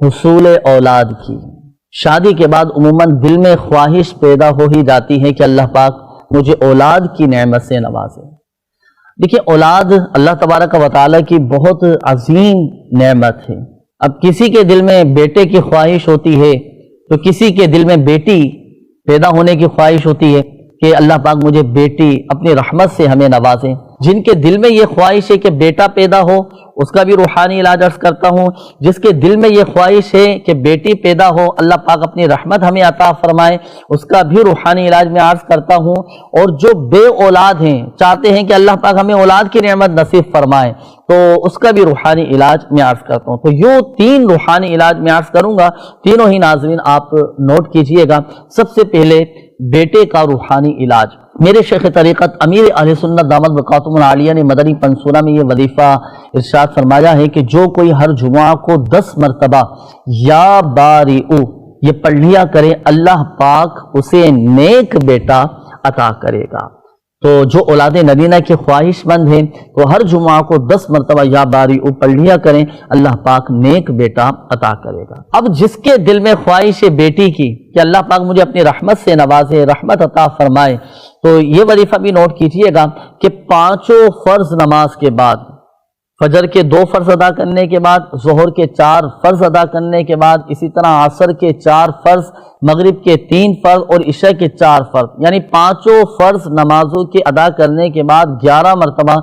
حصول اولاد کی۔ شادی کے بعد عموماً دل میں خواہش پیدا ہو ہی جاتی ہے کہ اللہ پاک مجھے اولاد کی نعمت سے نوازے۔ دیکھیے، اولاد اللہ تبارک و تعالیٰ کی بہت عظیم نعمت ہے۔ اب کسی کے دل میں بیٹے کی خواہش ہوتی ہے تو کسی کے دل میں بیٹی پیدا ہونے کی خواہش ہوتی ہے کہ اللہ پاک مجھے بیٹی اپنی رحمت سے ہمیں نوازے۔ جن کے دل میں یہ خواہش ہے کہ بیٹا پیدا ہو اس کا بھی روحانی علاج عرض کرتا ہوں، جس کے دل میں یہ خواہش ہے کہ بیٹی پیدا ہو اللہ پاک اپنی رحمت ہمیں عطا فرمائے اس کا بھی روحانی علاج میں عرض کرتا ہوں، اور جو بے اولاد ہیں چاہتے ہیں کہ اللہ پاک ہمیں اولاد کی نعمت نصیب فرمائے تو اس کا بھی روحانی علاج میں عرض کرتا ہوں۔ تو یوں 3 روحانی علاج میں عرض کروں گا، تینوں ہی ناظرین آپ نوٹ کیجئے گا۔ سب سے پہلے بیٹے کا روحانی علاج، میرے شیخ طریقت امیر اہل سنت دامت برکاتہم العالیہ نے مدنی پنسورہ میں یہ وظیفہ ارشاد فرمایا ہے کہ جو کوئی ہر جمعہ کو 10 مرتبہ یا بارئو یہ پڑھ لیا کرے اللہ پاک اسے نیک بیٹا عطا کرے گا۔ تو جو اولاد نبینہ کے خواہش مند ہیں تو ہر جمعہ کو 10 مرتبہ یا بارئو پڑھ لیا کریں، اللہ پاک نیک بیٹا عطا کرے گا۔ اب جس کے دل میں خواہش ہے بیٹی کی کہ اللہ پاک مجھے اپنی رحمت سے نوازے، رحمت عطا فرمائے، تو یہ وظیفہ بھی نوٹ کیجئے گا کہ 5 فرض نماز کے بعد، فجر کے 2 فرض ادا کرنے کے بعد، ظہر کے 4 فرض ادا کرنے کے بعد، اسی طرح عصر کے 4 فرض، مغرب کے 3 فرض اور عشاء کے 4 فرض، یعنی 5 فرض نمازوں کے ادا کرنے کے بعد 11 مرتبہ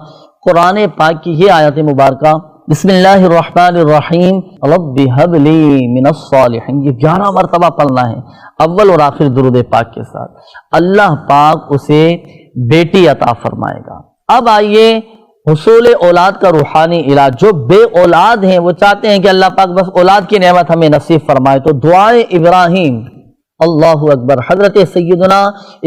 قرآن پاک کی یہ آیت مبارکہ بسم اللہ الرحمن الرحیم رب هب لی من الصالحین، یہ 11 مرتبہ پڑھنا ہے اول اور آخر درود پاک کے ساتھ۔ اللہ پاک اسے بیٹی عطا فرمائے گا۔ اب آئیے حصول اولاد کا روحانی علاج، جو بے اولاد ہیں وہ چاہتے ہیں کہ اللہ پاک بس اولاد کی نعمت ہمیں نصیب فرمائے، تو دعائے ابراہیم، اللہ اکبر، حضرت سیدنا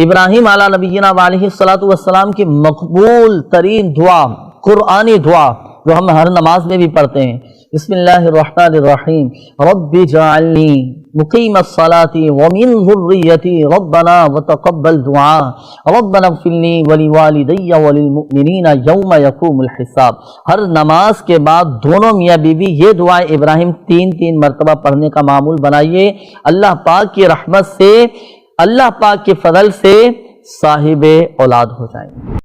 ابراہیم علیہ نبینا علیہ الصلوۃ والسلام کی مقبول ترین دعا، قرآنی دعا جو ہم ہر نماز میں بھی پڑھتے ہیں، بسم اللہ الرحمن الرحیم رب اجعلنی مقیم الصلاۃ ومن ذریتی ربنا وتقبل دعاء ربنا اغفر لی ولوالدی وللمؤمنین یوم یقوم الحساب۔ ہر نماز کے بعد دونوں میاں بیوی یہ دعائے ابراہیم 3 مرتبہ پڑھنے کا معمول بنائیے، اللہ پاک کی رحمت سے، اللہ پاک کے فضل سے صاحب اولاد ہو جائیں۔